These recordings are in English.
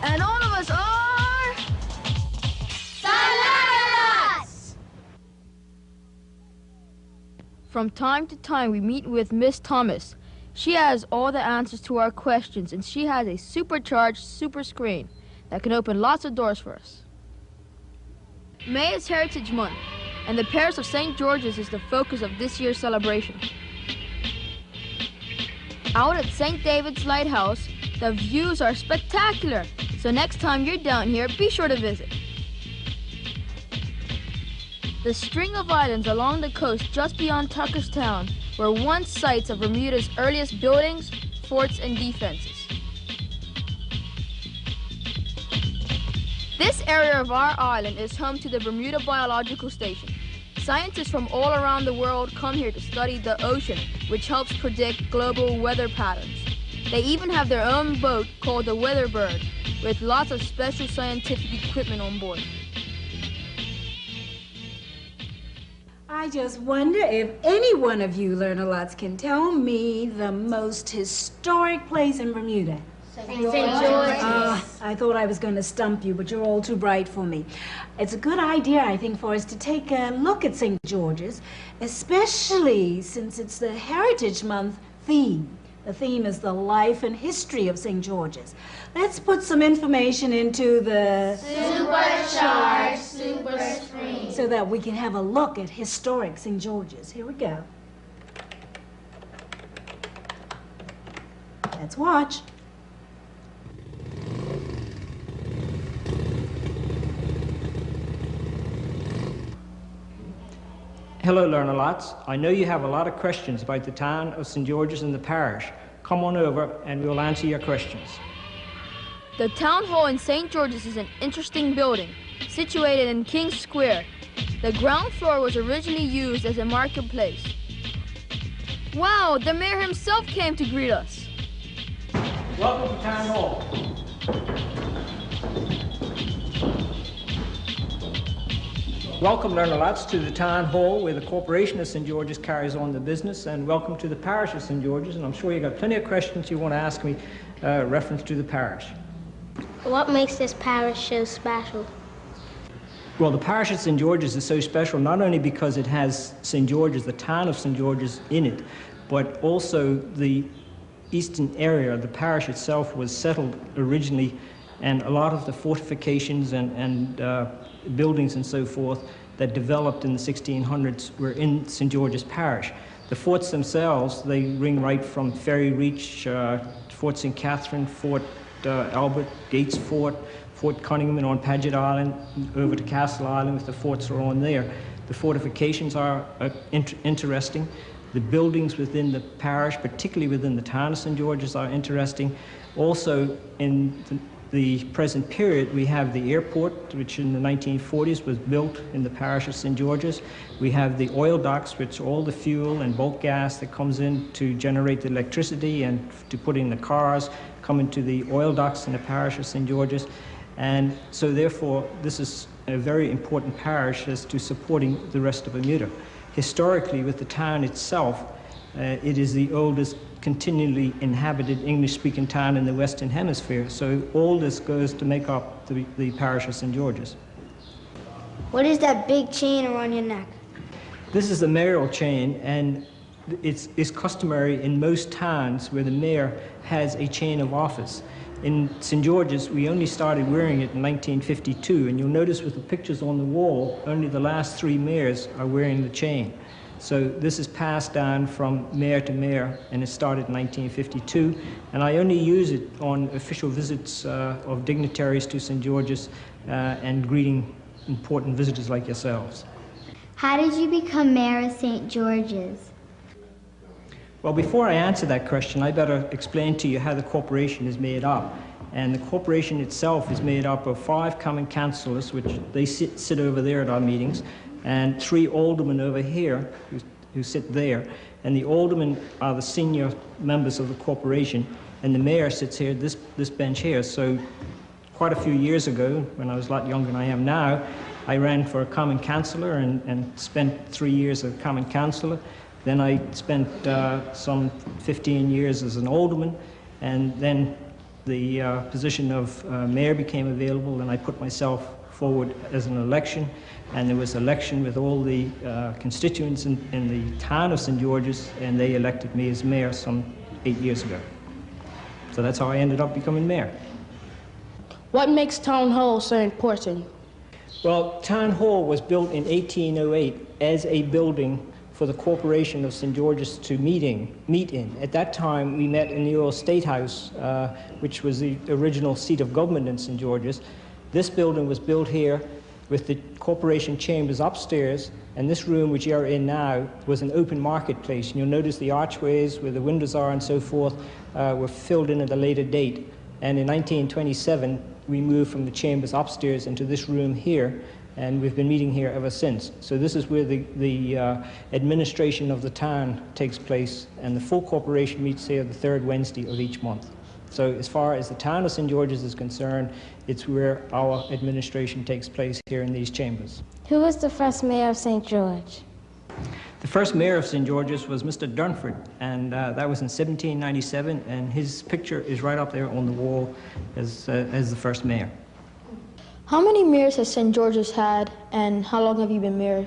And all of us are... Learnalots! From time to time, we meet with Miss Thomas. She has all the answers to our questions, and she has a supercharged super screen that can open lots of doors for us. May is Heritage Month, and the parish of St. George's is the focus of this year's celebration. Out at St. David's Lighthouse, the views are spectacular, so next time you're down here, be sure to visit. The string of islands along the coast just beyond Tuckerstown were once sites of Bermuda's earliest buildings, forts, and defenses. This area of our island is home to the Bermuda Biological Station. Scientists from all around the world come here to study the ocean, which helps predict global weather patterns. They even have their own boat called the Weatherbird, with lots of special scientific equipment on board. I just wonder if any one of you Learnalots can tell me the most historic place in Bermuda. St. George's. I thought I was going to stump you, but you're all too bright for me. It's a good idea, I think, for us to take a look at St. George's, especially since it's the Heritage Month theme. The theme is the life and history of St. George's. Let's put some information into the Supercharged super screen so that we can have a look at historic St. George's. Here we go. Let's watch. Hello, Learnalots. I know you have a lot of questions about the town of St. George's and the parish. Come on over and we'll answer your questions. The town hall in St. George's is an interesting building, situated in King's Square. The ground floor was originally used as a marketplace. Wow, the mayor himself came to greet us. Welcome to Town Hall. Welcome, Learnalots, to the Town Hall where the Corporation of St. George's carries on the business, and welcome to the Parish of St. George's, and I'm sure you've got plenty of questions you want to ask me reference to the parish. What makes this parish so special? Well, the parish of St. George's is so special not only because it has St. George's, the town of St. George's in it, but also the eastern area. The parish itself was settled originally, and a lot of the fortifications and buildings and so forth that developed in the 1600s were in St. George's Parish. The forts themselves, they ring right from Ferry Reach, Fort St. Catherine, Fort Albert, Gates Fort, Fort Cunningham on Paget Island, over to Castle Island, if the forts are on there. The fortifications are interesting. The buildings within the parish, particularly within the town of St. George's, are interesting. Also, in the present period, we have the airport, which in the 1940s was built in the parish of St. George's. We have the oil docks, which are all the fuel and bulk gas that comes in to generate the electricity and to put in the cars, come into the oil docks in the parish of St. George's. And so therefore, this is a very important parish as to supporting the rest of Bermuda. Historically, with the town itself, it is the oldest continually inhabited English-speaking town in the Western Hemisphere. So all this goes to make up the parish of St. George's. What is that big chain around your neck? This is the mayoral chain, and it's customary in most towns where the mayor has a chain of office. In St. George's, we only started wearing it in 1952, and you'll notice with the pictures on the wall, only the last 3 mayors are wearing the chain. So this is passed down from mayor to mayor, and it started in 1952. And I only use it on official visits of dignitaries to St. George's and greeting important visitors like yourselves. How did you become mayor of St. George's? Well, before I answer that question, I better explain to you how the corporation is made up. And the corporation itself is made up of 5 common councillors, which they sit over there at our meetings, and 3 aldermen over here who sit there. And the aldermen are the senior members of the corporation, and the mayor sits here, this bench here. So quite a few years ago, when I was a lot younger than I am now, I ran for a common councillor and spent 3 years as a common councillor. Then I spent some 15 years as an alderman, and then the position of mayor became available, and I put myself forward as an election, and there was election with all the constituents in the town of St. George's, and they elected me as mayor some 8 years ago. So that's how I ended up becoming mayor. What makes Town Hall so important? Well, Town Hall was built in 1808 as a building for the Corporation of St. George's to meet in. At that time, we met in the old State House, which was the original seat of government in St. George's. This building was built here with the corporation chambers upstairs, and this room, which you're in now, was an open marketplace. And you'll notice the archways where the windows are and so forth were filled in at a later date. And in 1927, we moved from the chambers upstairs into this room here, and we've been meeting here ever since. So this is where the administration of the town takes place, and the full corporation meets here the third Wednesday of each month. So as far as the town of St. George's is concerned, it's where our administration takes place here in these chambers. Who was the first mayor of St. George? The first mayor of St. George's was Mr. Dunford, and that was in 1797, and his picture is right up there on the wall as the first mayor. How many mayors has St. George's had, and how long have you been mayor?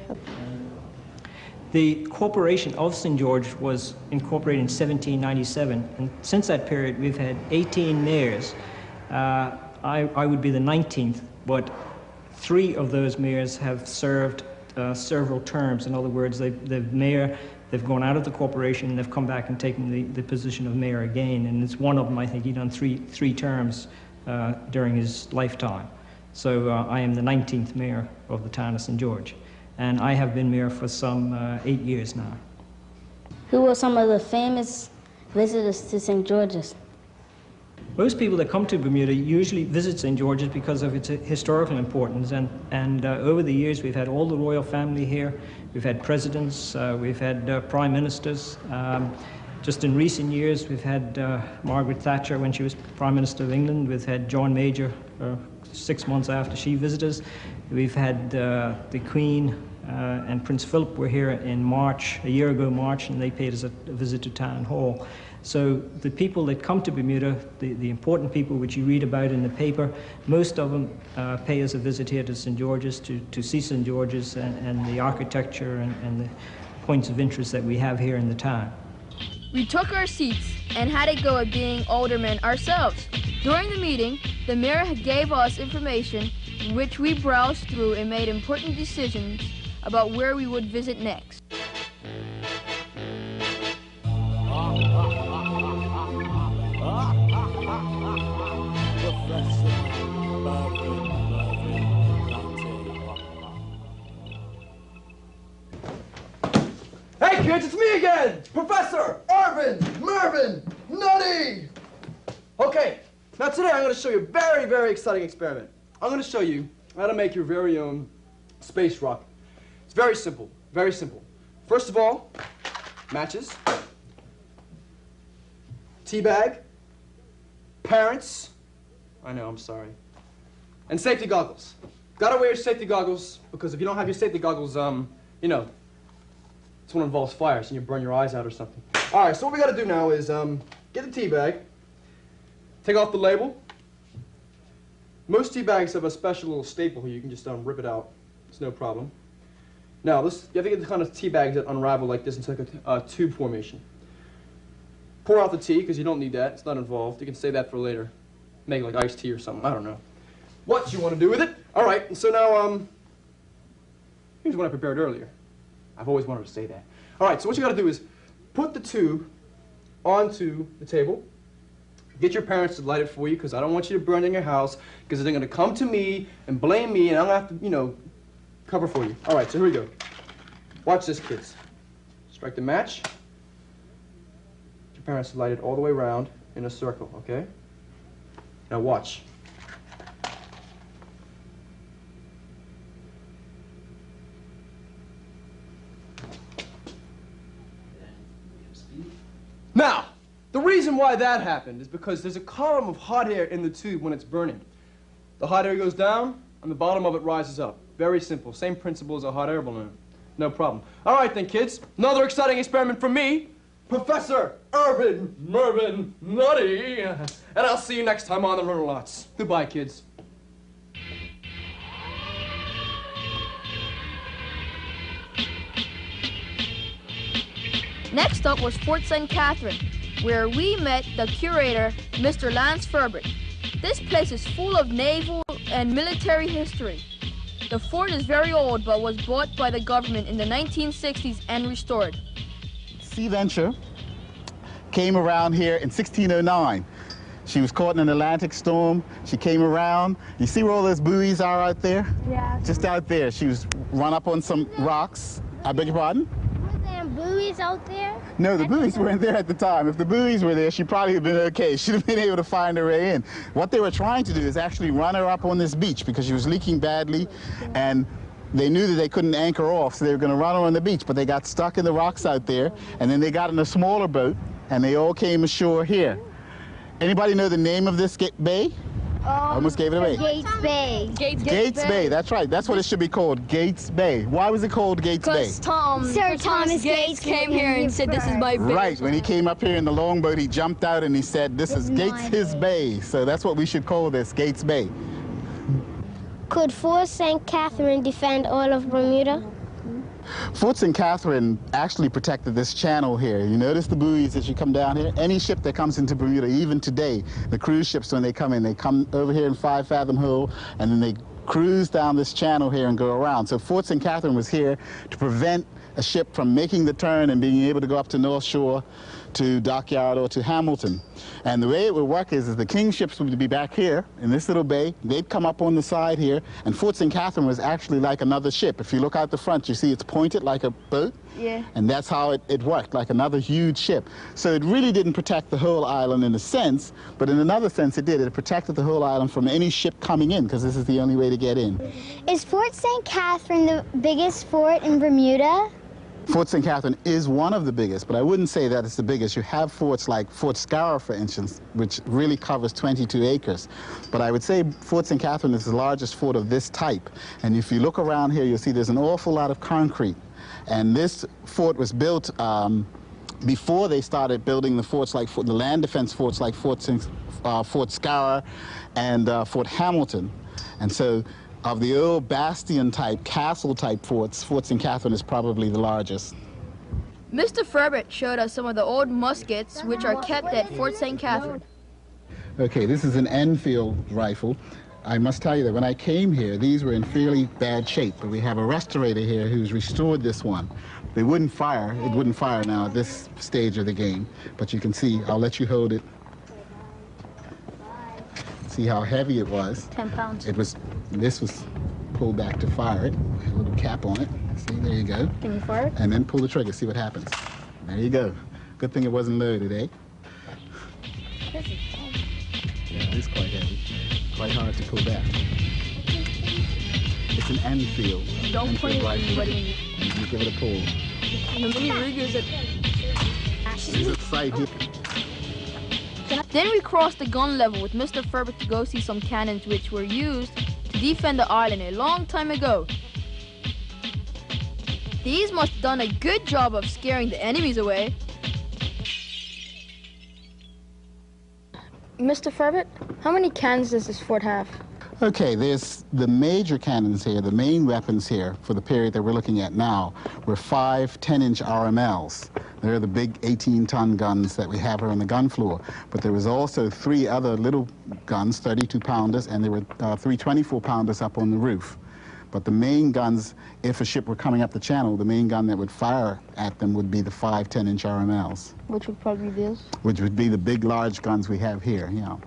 The corporation of St. George was incorporated in 1797, and since that period we've had 18 mayors. I would be the 19th, but 3 of those mayors have served several terms. In other words, they've gone out of the corporation and they've come back and taken the position of mayor again, and it's one of them, I think, he's done three terms during his lifetime. So I am the 19th mayor of the town of St. George, and I have been mayor for some 8 years now. Who were some of the famous visitors to St. George's? Most people that come to Bermuda usually visit St. George's because of its historical importance, and over the years we've had all the royal family here. We've had presidents, we've had prime ministers. Just in recent years we've had Margaret Thatcher when she was Prime Minister of England. We've had John Major 6 months after she visited us. We've had the Queen and Prince Philip were here in March, a year ago March, and they paid us a visit to Town Hall. So the people that come to Bermuda, the important people which you read about in the paper, most of them pay us a visit here to St. George's to see St. George's and the architecture and the points of interest that we have here in the town. We took our seats and had a go at being aldermen ourselves. During the meeting, the mayor gave us information which we browsed through and made important decisions about where we would visit next. Hey kids, it's me again! Professor Irvin Mervin Nutty! Okay, now today I'm going to show you a very, very exciting experiment. I'm going to show you how to make your very own space rocket. It's very simple, very simple. First of all, matches, tea bag, parents, I know, I'm sorry, and safety goggles. Gotta wear your safety goggles, because if you don't have your safety goggles, you know, this one involves fire, so you burn your eyes out or something. All right, so what we gotta do now is get the tea bag, take off the label. Most tea bags have a special little staple here. You can just rip it out. It's no problem. Now, you have to get the kind of tea bags that unravel like this into like a tube formation. Pour out the tea, because you don't need that. It's not involved. You can save that for later. Make like iced tea or something. I don't know. What you want to do with it? All right, so now, here's what I prepared earlier. I've always wanted to say that. All right, so what you got to do is put the tube onto the table. Get your parents to light it for you, because I don't want you to burn in your house, because they're going to come to me and blame me, and I'm going to have to, you know, cover for you. All right, so here we go. Watch this, kids. Strike the match. Get your parents to light it all the way around in a circle, okay? Now watch. Now, the reason why that happened is because there's a column of hot air in the tube when it's burning. The hot air goes down, and the bottom of it rises up. Very simple. Same principle as a hot air balloon. No problem. All right then, kids. Another exciting experiment from me. Professor Urban Mervyn Nutty. And I'll see you next time on the Learnalots. Goodbye, kids. Next up was Fort St. Catherine, where we met the curator, Mr. Lance Ferbert. This place is full of naval and military history. The fort is very old, but was bought by the government in the 1960s and restored. Sea Venture came around here in 1609. She was caught in an Atlantic storm. She came around. You see where all those buoys are out there? Yeah. Just out there. She was run up on some rocks. I beg your pardon? Were there buoys out there? No, the buoys weren't there at the time. If the buoys were there, she probably would have been okay. She'd have been able to find her way in. What they were trying to do is actually run her up on this beach because she was leaking badly, and they knew that they couldn't anchor off, so they were going to run her on the beach, but they got stuck in the rocks out there, and then they got in a smaller boat, and they all came ashore here. Anybody know the name of this bay? I almost gave it away. Gates Bay. Gates Bay, that's right. That's what it should be called, Gates Bay. Why was it called Gates Bay? Because Sir Thomas Gates came here and said, "This is my bay." Right, when he came up here in the longboat, he jumped out and he said, "This is Gates his bay." So that's what we should call this, Gates Bay. Could Fort St. Catherine defend all of Bermuda? Fort St. Catherine actually protected this channel here. You notice the buoys as you come down here? Any ship that comes into Bermuda, even today, the cruise ships, when they come in, they come over here in 5 Fathom Hole, and then they cruise down this channel here and go around. So Fort St. Catherine was here to prevent a ship from making the turn and being able to go up to North Shore, to Dockyard, or to Hamilton. And the way it would work is the King ships would be back here in this little bay. They'd come up on the side here, and Fort St. Catherine was actually like another ship. If you look out the front, you see it's pointed like a boat. Yeah. And that's how it worked, like another huge ship. So it really didn't protect the whole island in a sense, but in another sense it did. It protected the whole island from any ship coming in, because this is the only way to get in. Is Fort St. Catherine the biggest fort in Bermuda? Fort St. Catherine is one of the biggest, but I wouldn't say that it's the biggest. You have forts like Fort Scarra, for instance, which really covers 22 acres. But I would say Fort St. Catherine is the largest fort of this type. And if you look around here, you'll see there's an awful lot of concrete. And this fort was built before they started building the forts, like the land defense forts like Fort Scarra and Fort Hamilton. And so of the old bastion-type, castle-type forts, Fort St. Catherine is probably the largest. Mr. Ferbert showed us some of the old muskets which are kept at Fort St. Catherine. Okay, this is an Enfield rifle. I must tell you that when I came here, these were in fairly bad shape, but we have a restorator here who's restored this one. They wouldn't fire, it wouldn't fire now at this stage of the game, but you can see, I'll let you hold it. See how heavy it was. 10 pounds. This was pulled back to fire it. A little cap on it. See, there you go. Can you fire it? And then pull the trigger, see what happens. There you go. Good thing it wasn't loaded, eh? Yeah, it is quite heavy. Quite hard to pull back. It's an Enfield. Don't point it at anybody. And you give it a pull. And when he rigors it. There's a sight here. Then we crossed the gun level with Mr. Ferbert to go see some cannons which were used to defend the island a long time ago. These must have done a good job of scaring the enemies away. Mr. Ferbert, how many cannons does this fort have? Okay, there's the major cannons here, the main weapons here for the period that we're looking at now were 5 10-inch RMLs. They're the big 18-ton guns that we have here on the gun floor. But there was also 3 other little guns, 32-pounders, and there were 3 24-pounders up on the roof. But the main guns, if a ship were coming up the channel, the main gun that would fire at them would be the 5 10-inch RMLs. Which would probably be this? Which would be the big, large guns we have here, you know.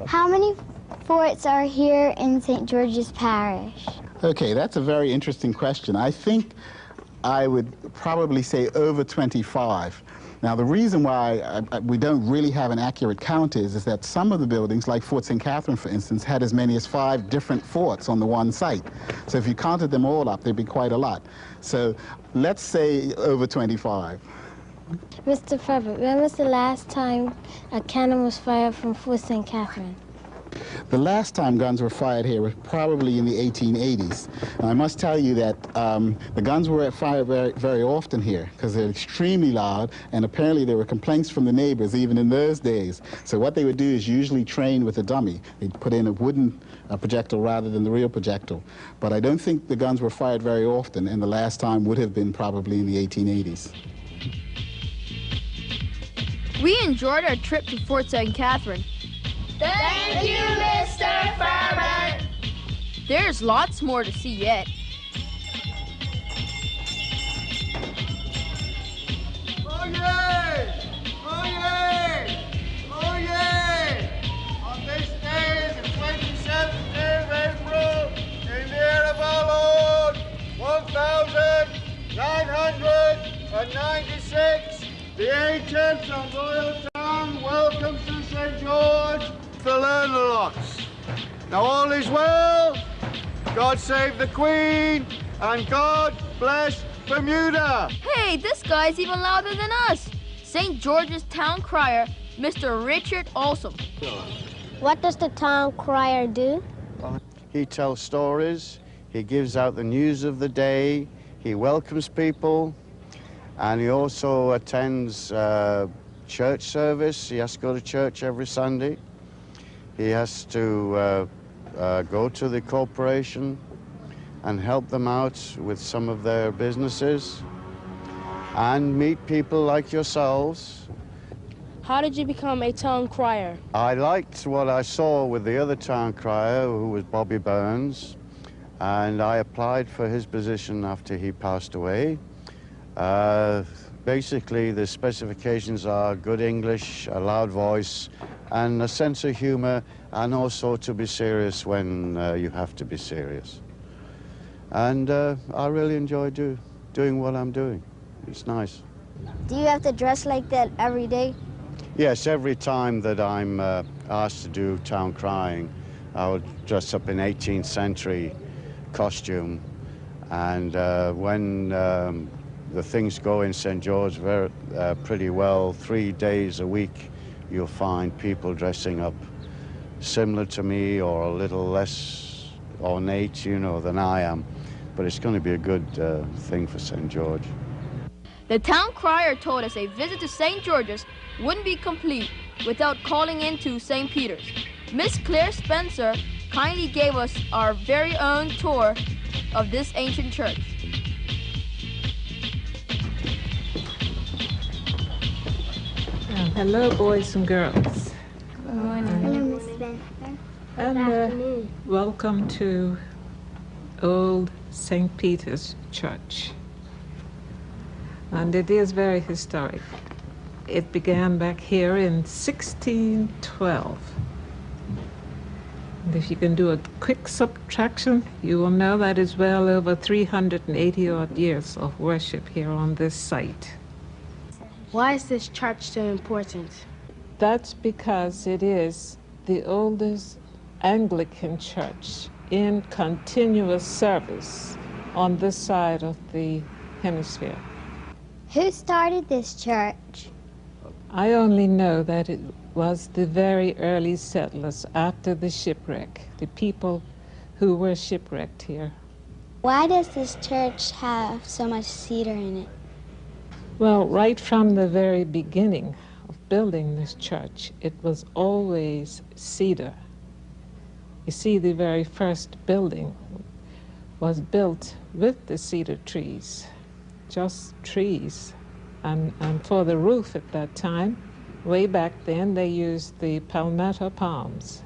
How many forts are here in St. George's Parish? Okay, that's a very interesting question. I think I would probably say over 25. Now, the reason why we don't really have an accurate count is that some of the buildings, like Fort St. Catherine, for instance, had as many as 5 different forts on the one site. So if you counted them all up, there'd be quite a lot. So let's say over 25. Mr. Ferbert, when was the last time a cannon was fired from Fort St. Catherine? The last time guns were fired here was probably in the 1880s. And I must tell you that the guns were fired very, very often here because they're extremely loud, and apparently there were complaints from the neighbors even in those days. So what they would do is usually train with a dummy. They'd put in a wooden projectile rather than the real projectile. But I don't think the guns were fired very often, and the last time would have been probably in the 1880s. We enjoyed our trip to Fort St. Catherine. Thank you, Mr. Farmer. There's lots more to see yet. Oh yay! Oh yay! Oh yay! On this day, the 27th day of April, in the year of our Lord, 1996, the ancient and royal town welcomes to St. George the Learnalots. Now all is well. God save the Queen, and God bless Bermuda. Hey, this guy's even louder than us. St. George's town crier, Mr. Richard Alsop. What does the town crier do? He tells stories, he gives out the news of the day, he welcomes people, and he also attends church service. He has to go to church every Sunday. He has to go to the corporation and help them out with some of their businesses and meet people like yourselves. How did you become a town crier? I liked what I saw with the other town crier, who was Bobby Burns, and I applied for his position after he passed away. Basically, the specifications are good English, a loud voice, and a sense of humor, and also to be serious when you have to be serious. And I really enjoy doing what I'm doing. It's nice. Do you have to dress like that every day? Yes, every time that I'm asked to do town crying, I would dress up in 18th century costume. And when the things go in St. George pretty well, 3 days a week, you'll find people dressing up similar to me or a little less ornate, you know, than I am. But it's going to be a good thing for St. George. The town crier told us a visit to St. George's wouldn't be complete without calling into St. Peter's. Miss Claire Spencer kindly gave us our very own tour of this ancient church. Hello, boys and girls. Good morning. Hello, Miss Spencer. And welcome to Old St. Peter's Church. And it is very historic. It began back here in 1612. And if you can do a quick subtraction, you will know that is well over 380 odd years of worship here on this site. Why is this church so important? That's because it is the oldest Anglican church in continuous service on this side of the hemisphere. Who started this church? I only know that it was the very early settlers after the shipwreck, the people who were shipwrecked here. Why does this church have so much cedar in it? Well, right from the very beginning of building this church, it was always cedar. You see, the very first building was built with the cedar trees, just trees. And for the roof at that time, way back then, they used the palmetto palms.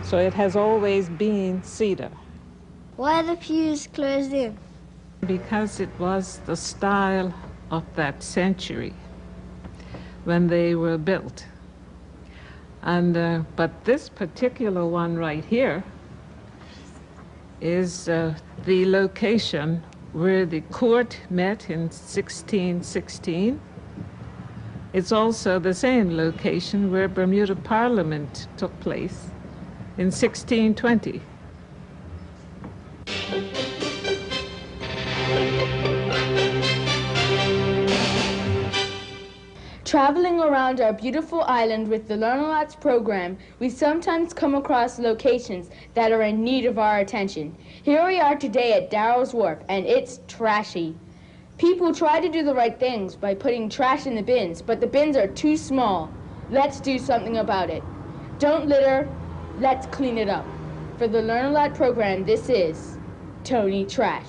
So it has always been cedar. Why are the pews closed in? Because it was the style of that century when they were built. And but this particular one right here is the location where the court met in 1616. It's also the same location where Bermuda Parliament took place in 1620. Traveling around our beautiful island with the Learnalots program, we sometimes come across locations that are in need of our attention. Here we are today at Darrow's Wharf, and it's trashy. People try to do the right things by putting trash in the bins, but the bins are too small. Let's do something about it. Don't litter, let's clean it up. For the Learnalot program, this is Tony Trash.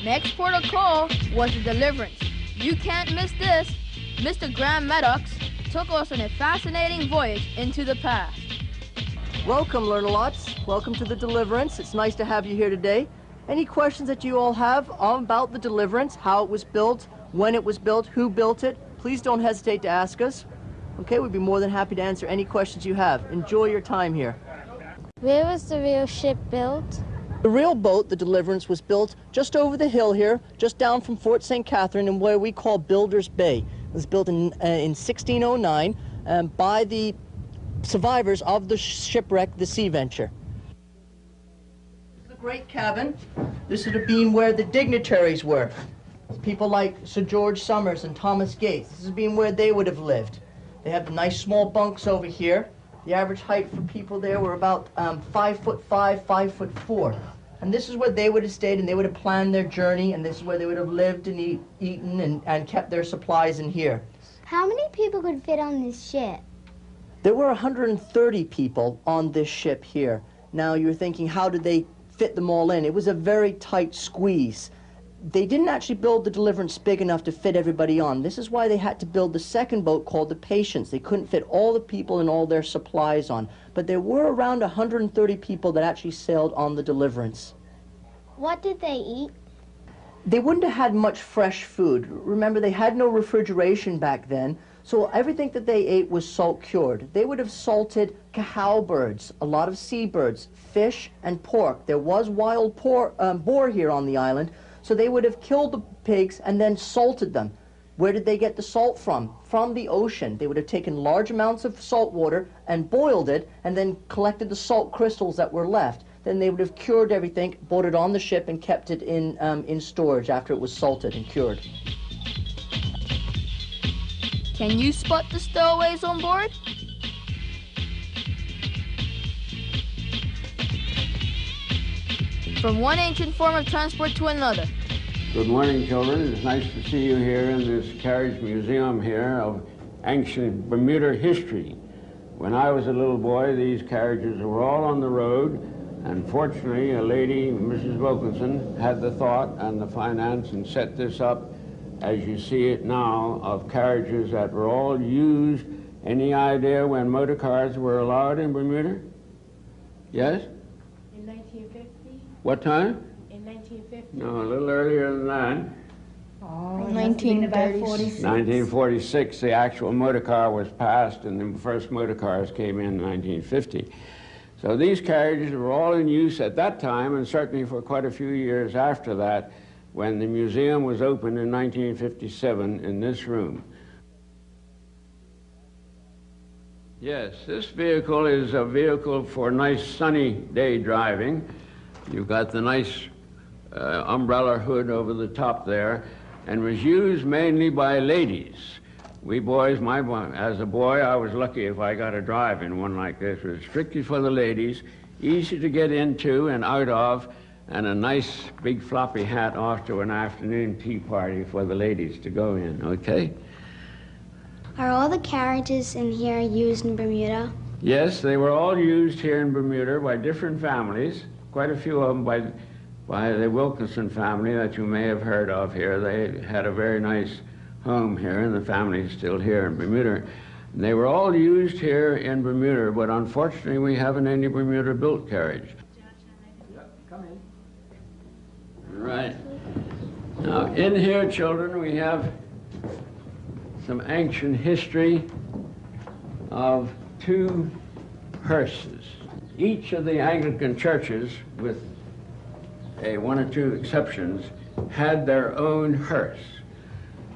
Next port of call was the Deliverance. You can't miss this. Mr. Graham Maddox took us on a fascinating voyage into the past. Welcome, Learnalots. Welcome to the Deliverance. It's nice to have you here today. Any questions that you all have about the Deliverance, how it was built, when it was built, who built it, please don't hesitate to ask us. Okay, we'd be more than happy to answer any questions you have. Enjoy your time here. Where was the real ship built? The real boat, the Deliverance, was built just over the hill here, just down from Fort St. Catherine in where we call Builder's Bay. It was built in 1609 by the survivors of the shipwreck, the Sea Venture. This is the great cabin. This would have been where the dignitaries were. People like Sir George Somers and Thomas Gates. This has been where they would have lived. They have the nice small bunks over here. The average height for people there were about 5'5", 5'4". And this is where they would have stayed, and they would have planned their journey, and this is where they would have lived and eaten and kept their supplies in here. How many people could fit on this ship? There were 130 people on this ship here. Now you're thinking, how did they fit them all in? It was a very tight squeeze. They didn't actually build the Deliverance big enough to fit everybody on. This is why they had to build the second boat called the Patience. They couldn't fit all the people and all their supplies on. But there were around 130 people that actually sailed on the Deliverance. What did they eat? They wouldn't have had much fresh food. Remember, they had no refrigeration back then, so everything that they ate was salt cured. They would have salted cowbirds, a lot of seabirds, fish, and pork. There was wild boar here on the island, so they would have killed the pigs and then salted them. Where did they get the salt from? From the ocean. They would have taken large amounts of salt water and boiled it and then collected the salt crystals that were left. Then they would have cured everything, brought it on the ship, and kept it in storage after it was salted and cured. Can you spot the stowaways on board? From one ancient form of transport to another. Good morning, children. It's nice to see you here in this carriage museum here of ancient Bermuda history. When I was a little boy, these carriages were all on the road, and fortunately, a lady, Mrs. Wilkinson, had the thought and the finance and set this up, as you see it now, of carriages that were all used. Any idea when motor cars were allowed in Bermuda? Yes? In 1950. What time? In 1950. No, a little earlier than that. Oh, 1946, the actual motor car was passed, and the first motor cars came in 1950. So these carriages were all in use at that time, and certainly for quite a few years after that, when the museum was opened in 1957 in this room. Yes, this vehicle is a vehicle for nice sunny day driving. You've got the nice umbrella hood over the top there, and was used mainly by ladies. We boys, as a boy, I was lucky if I got to drive in one like this. It was strictly for the ladies, easy to get into and out of, and a nice big floppy hat off to an afternoon tea party for the ladies to go in, okay? Are all the carriages in here used in Bermuda? Yes, they were all used here in Bermuda by different families, quite a few of them by the Wilkinson family that you may have heard of here. They had a very nice home here, and the family is still here in Bermuda. And they were all used here in Bermuda, but unfortunately we haven't any Bermuda-built carriage. Come in. Right. Now, in here, children, we have some ancient history of two hearses. Each of the Anglican churches, with one or two exceptions, had their own hearse,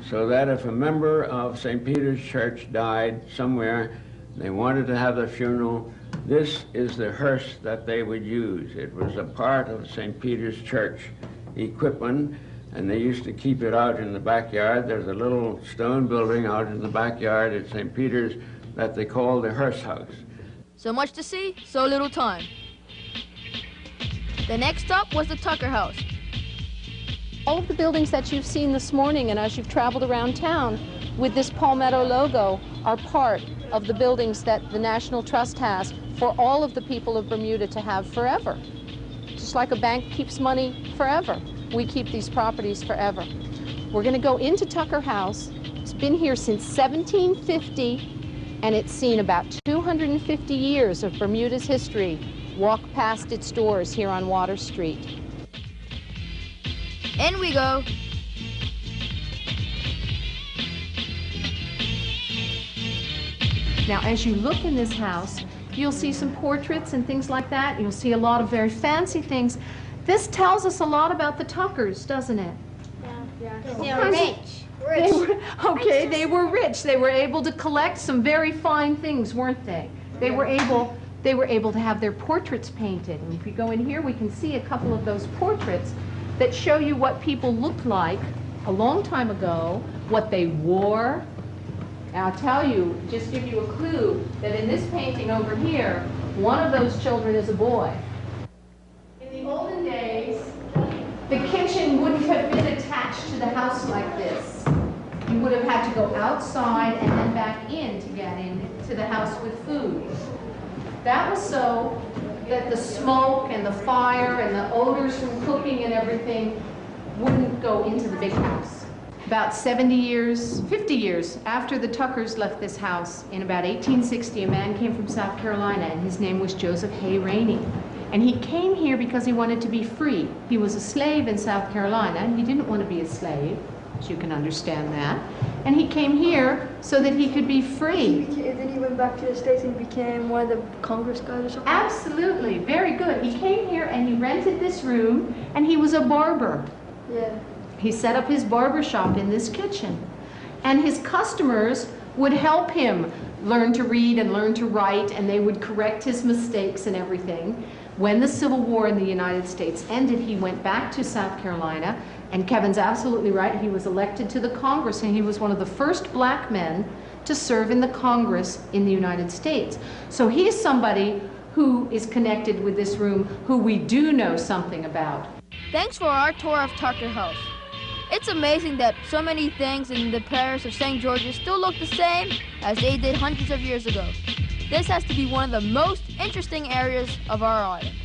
so that if a member of St. Peter's Church died somewhere, they wanted to have the funeral, this is the hearse that they would use. It was a part of St. Peter's Church equipment, and they used to keep it out in the backyard. There's a little stone building out in the backyard at St. Peter's that they call the hearse house. So much to see, so little time. The next stop was the Tucker House. All of the buildings that you've seen this morning and as you've traveled around town with this Palmetto logo are part of the buildings that the National Trust has for all of the people of Bermuda to have forever. Just like a bank keeps money forever, we keep these properties forever. We're going to go into Tucker House. It's been here since 1750, and it's seen about 250 years of Bermuda's history walk past its doors here on Water Street. In we go. Now, as you look in this house, you'll see some portraits and things like that. You'll see a lot of very fancy things. This tells us a lot about the Tuckers, doesn't it? Yeah. They were rich. Okay, they were rich. They were able to collect some very fine things, weren't they? They were able to have their portraits painted. And if we go in here, we can see a couple of those portraits that show you what people looked like a long time ago, what they wore. Now, I'll tell you, just give you a clue, that in this painting over here, one of those children is a boy. In the olden days, the kitchen wouldn't have been attached to the house like this. You would have had to go outside and then back in to get into the house with food. That was so that the smoke and the fire and the odors from cooking and everything wouldn't go into the big house. About 50 years after the Tuckers left this house, in about 1860, a man came from South Carolina, and his name was Joseph Hay Rainey. And he came here because he wanted to be free. He was a slave in South Carolina, and he didn't want to be a slave, so you can understand that. And he came here so that he could be free. Then he went back to the States and became one of the Congress guys or something? Absolutely, very good. He came here and he rented this room, and he was a barber. Yeah. He set up his barber shop in this kitchen, and his customers would help him learn to read and learn to write, and they would correct his mistakes and everything. When the Civil War in the United States ended, he went back to South Carolina, and Kevin's absolutely right, he was elected to the Congress, and he was one of the first black men to serve in the Congress in the United States. So he's somebody who is connected with this room, who we do know something about. Thanks for our tour of Tucker House. It's amazing that so many things in the parish of St. George's still look the same as they did hundreds of years ago. This has to be one of the most interesting areas of our island.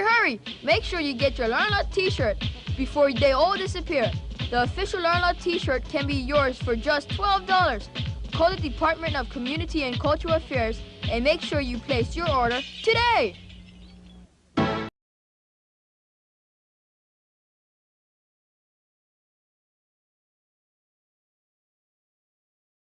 Hurry! Make sure you get your Learnalot t-shirt before they all disappear. The official Learnalot t-shirt can be yours for just $12. Call the Department of Community and Cultural Affairs and make sure you place your order today.